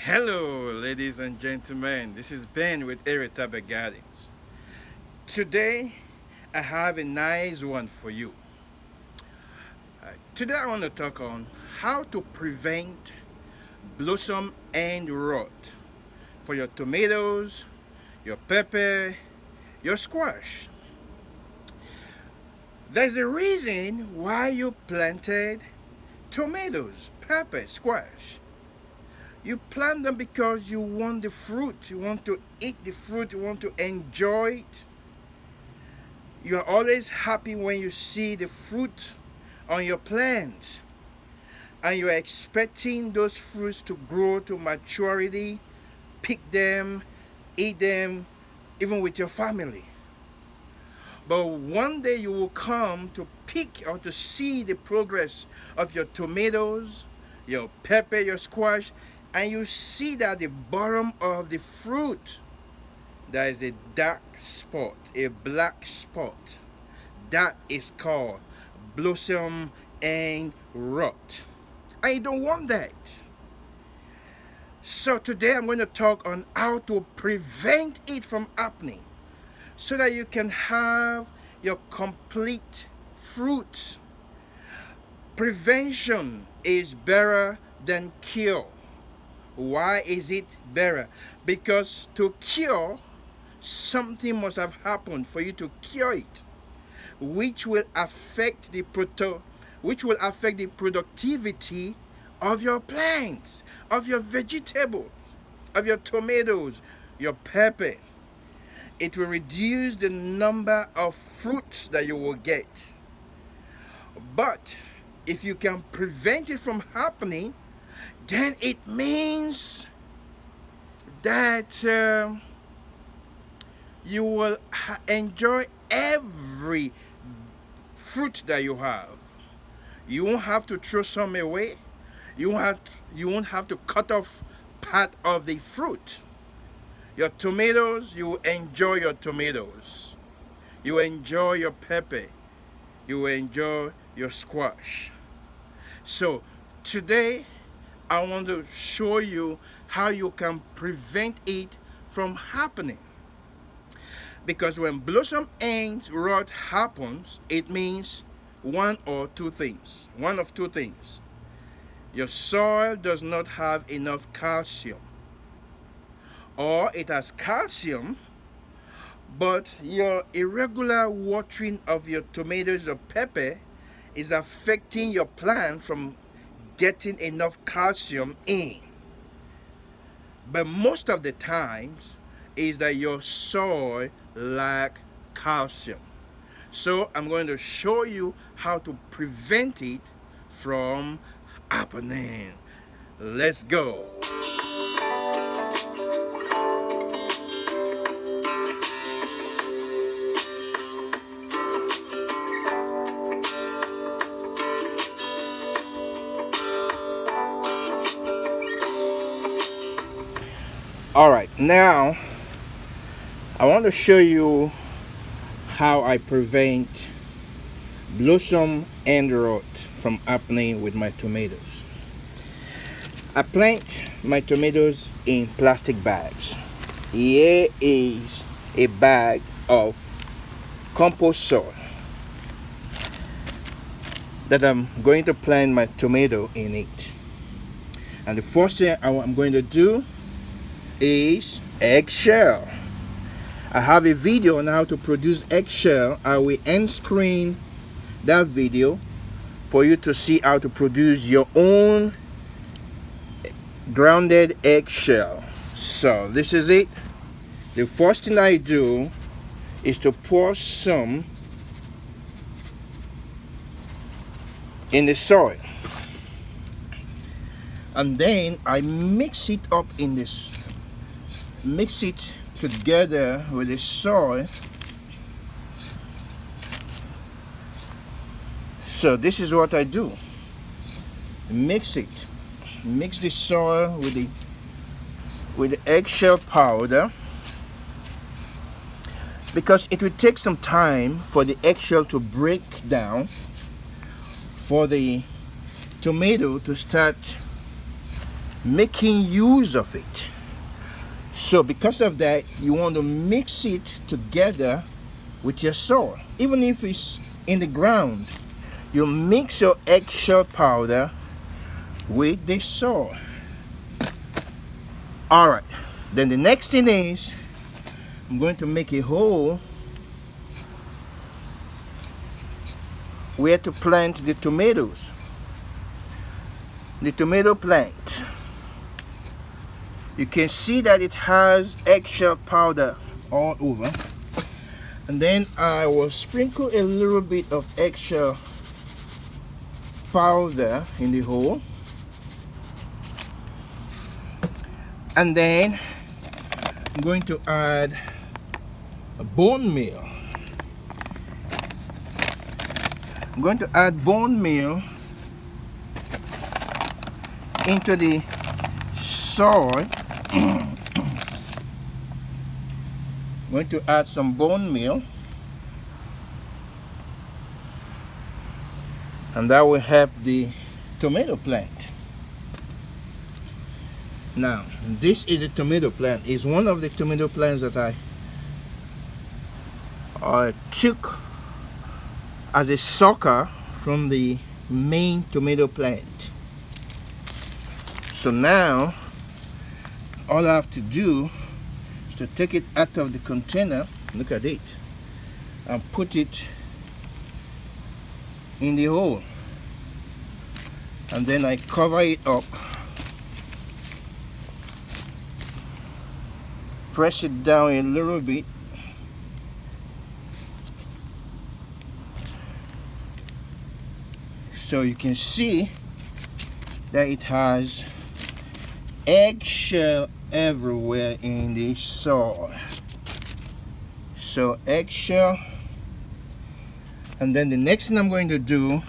Hello, ladies and gentlemen. This is Ben with Irritable Gardens. Today, I have a nice one for you. Today, I want to talk on how to prevent blossom end rot for your tomatoes, your pepper, your squash. There's a reason why you planted tomatoes, pepper, squash. You plant them because you want the fruit. You want to eat the fruit. You want to enjoy it. You are always happy when you see the fruit on your plants. And you are expecting those fruits to grow to maturity, pick them, eat them, even with your family. But one day you will come to pick or to see the progress of your tomatoes, your pepper, your squash, and you see that the bottom of the fruit, there is a dark spot, a black spot. That is called blossom end rot. And you don't want that. So today I'm going to talk on how to prevent it from happening so that you can have your complete fruit. Prevention is better than cure. Why is it better? Because to cure, something must have happened for you to cure it, which will affect the productivity of your plants, of your vegetables, of your tomatoes, your pepper. It will reduce the number of fruits that you will get. But if you can prevent it from happening, then it means that you will enjoy every fruit that you have. You won't have to throw some away. You won't have to cut off part of the fruit. Your tomatoes, you will enjoy your tomatoes. You enjoy your pepper. You enjoy your squash. So today, I want to show you how you can prevent it from happening. Because when blossom end rot happens, it means one of two things. Your soil does not have enough calcium. Or it has calcium, but your irregular watering of your tomatoes or pepper is affecting your plant from getting enough calcium in. But most of the times is that your soil lack calcium. So I'm going to show you how to prevent it from happening. Let's go. All right, now I want to show you how I prevent blossom end rot from happening with my tomatoes. I plant my tomatoes in plastic bags. Here is a bag of compost soil that I'm going to plant my tomato in it. And the first thing I'm going to do is eggshell. I have a video on how to produce eggshell. I will end screen that video for you to see how to produce your own grounded eggshell. So this is it. The first thing I do is to pour some in the soil, and then I mix it up in this. Mix it together with the soil. So this is what I do. Mix it. Mix the soil with the eggshell powder, because it will take some time for the eggshell to break down, for the tomato to start making use of it. So because of that, you want to mix it together with your soil. Even if it's in the ground, you mix your eggshell powder with the soil. All right, then the next thing is I'm going to make a hole where to plant the tomatoes. The tomato plant, you can see that it has eggshell powder all over, and then I will sprinkle a little bit of eggshell powder in the hole, and then I'm going to add a bone meal. I'm going to add bone meal into the soil. I'm going to add some bone meal, and that will help the tomato plant. Now, this is the tomato plant. It's one of the tomato plants that I took as a sucker from the main tomato plant. So now all I have to do is to take it out of the container, look at it, and put it in the hole, and then I cover it up, press it down a little bit, so you can see that it has eggshell everywhere in the soil. So eggshell, and then the next thing I'm going to do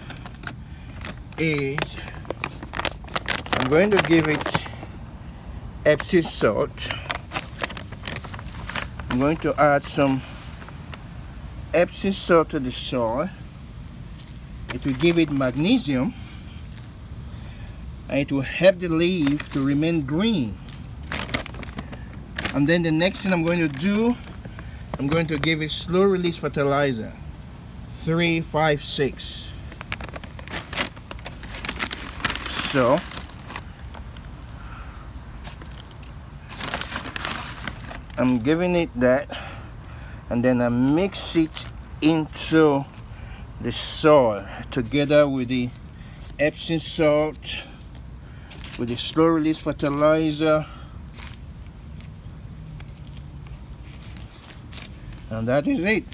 is I'm going to give it Epsom salt. I'm going to add some Epsom salt to the soil. It will give it magnesium, and it will help the leaf to remain green. And then the next thing I'm going to do, I'm going to give it slow release fertilizer, 3-5-6. So I'm giving it that, and then I mix it into the soil together with the Epsom salt, with the slow release fertilizer, and that is it.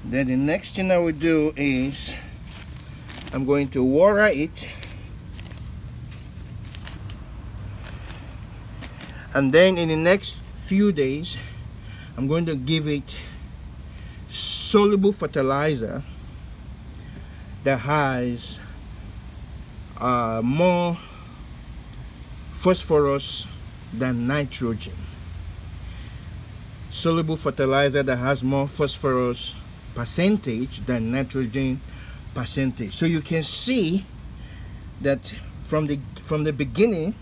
Then the next thing I will do is I'm going to water it, and then in the next few days I'm going to give it soluble fertilizer that has more phosphorus than nitrogen. Soluble fertilizer that has more phosphorus percentage than nitrogen percentage. So you can see that from the beginning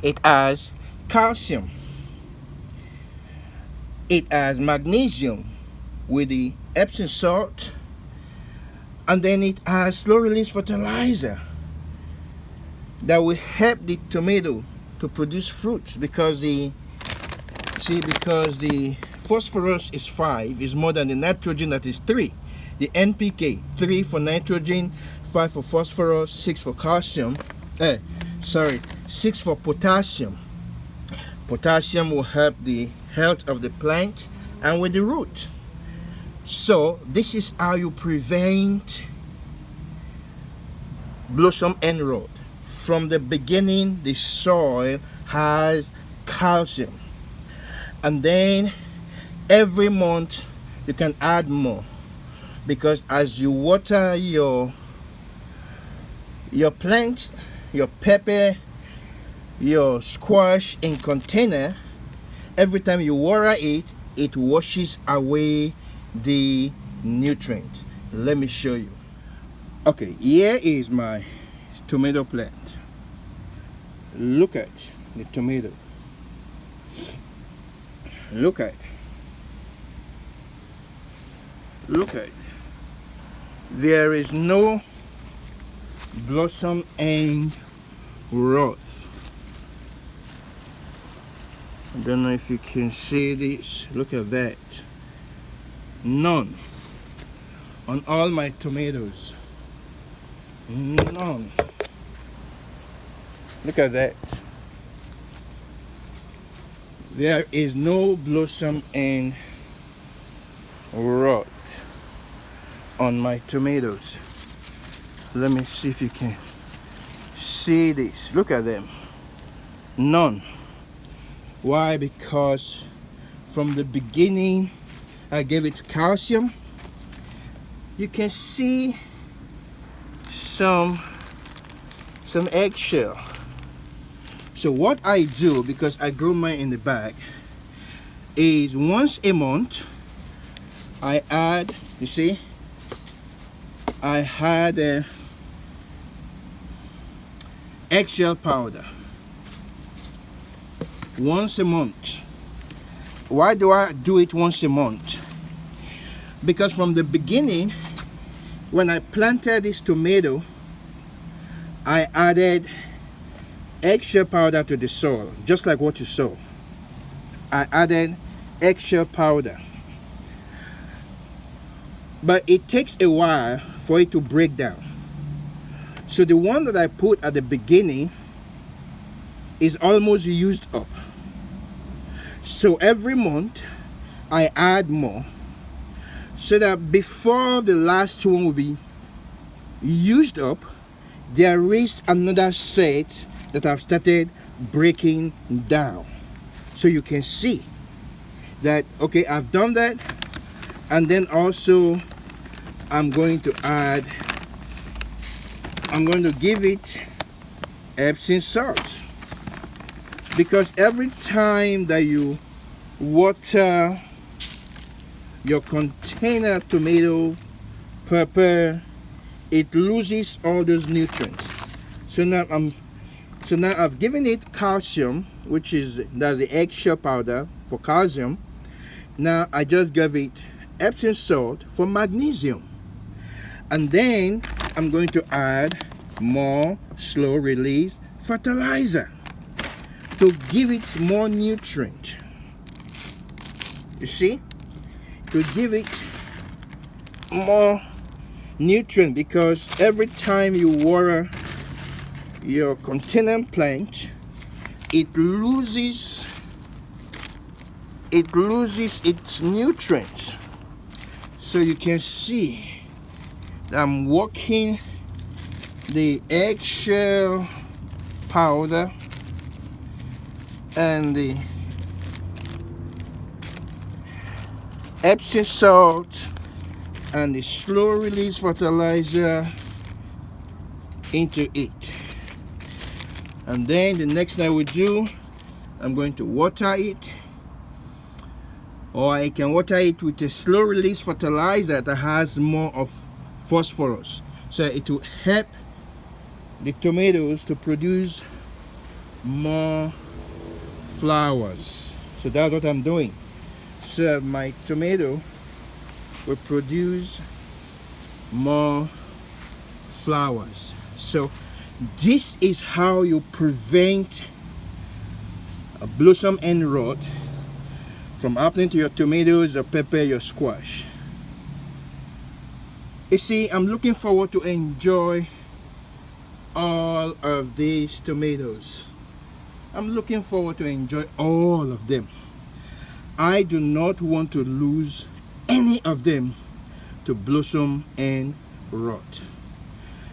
it has calcium, it has magnesium with the Epsom salt, and then it has slow release fertilizer that will help the tomato to produce fruits, because the phosphorus is 5, is more than the nitrogen that is 3. The NPK, 3 for nitrogen, 5 for phosphorus, 6 for calcium, 6 for potassium. Potassium will help the health of the plant and with the root. So this is how you prevent blossom end rot. From the beginning, the soil has calcium, and then every month you can add more, because as you water your plant, your pepper, your squash in container, every time you water it, it washes away the nutrient. Let me show you. Okay, here is my tomato plant. Look at the tomato. Look at. Look at. There is no blossom and rot. I don't know if you can see this. Look at that. None on all my tomatoes. None. Look at that. There is no blossom and rot on my tomatoes. Let me see if you can see this. Look at them. None. Why? Because from the beginning I gave it calcium. You can see some eggshell. So what I do, because I grow mine in the bag, is once a month I add, you see, I had eggshell powder once a month. Why do I do it once a month? Because from the beginning, when I planted this tomato, I added eggshell powder to the soil, just like what you saw. I added eggshell powder. But it takes a while for it to break down. So the one that I put at the beginning is almost used up. So every month I add more, so that before the last one will be used up, there is another set that I've started breaking down. So you can see that, okay, I've done that. And then also I'm going to give it Epsom salt, because every time that you water your container tomato pepper, it loses all those nutrients. So now I've given it calcium, which is the eggshell powder for calcium. Now I just gave it Epsom salt for magnesium, and then I'm going to add more slow release fertilizer to give it more nutrient. You see, to give it more nutrient, because every time you water your container plant, it loses its nutrients. So you can see that I'm working the eggshell powder and the Epsom salt and the slow release fertilizer into it. And then the next thing I will do, I'm going to water it, or I can water it with a slow release fertilizer that has more of phosphorus, so it will help the tomatoes to produce more flowers. So that's what I'm doing. So my tomato will produce more flowers. So this is how you prevent a blossom end rot from happening to your tomatoes, your pepper, your squash. You see, I'm looking forward to enjoy all of these tomatoes. I'm looking forward to enjoy all of them. I do not want to lose any of them to blossom and rot.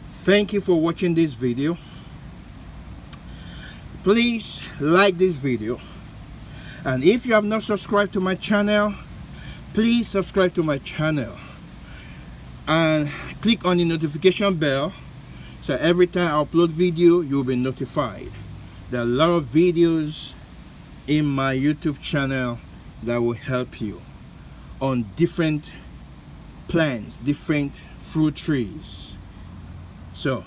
Thank you for watching this video. Please like this video, and if you have not subscribed to my channel, please subscribe to my channel and click on the notification bell, so every time I upload video you'll be notified. There are a lot of videos in my YouTube channel that will help you on different plants, different fruit trees. So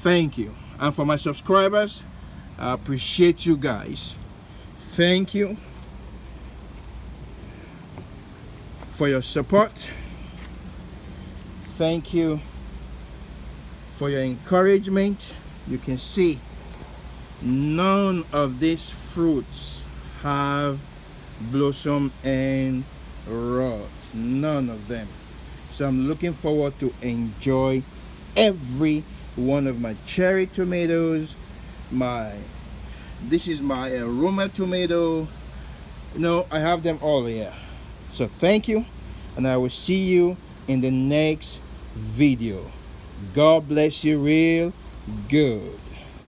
thank you. And for my subscribers, I appreciate you guys. Thank you for your support. Thank you for your encouragement. You can see none of these fruits have blossom and rot. None of them. So I'm looking forward to enjoy every one of my cherry tomatoes. This is my aroma tomato. I have them all here. So thank you, and I will see you in the next video. God bless you real good.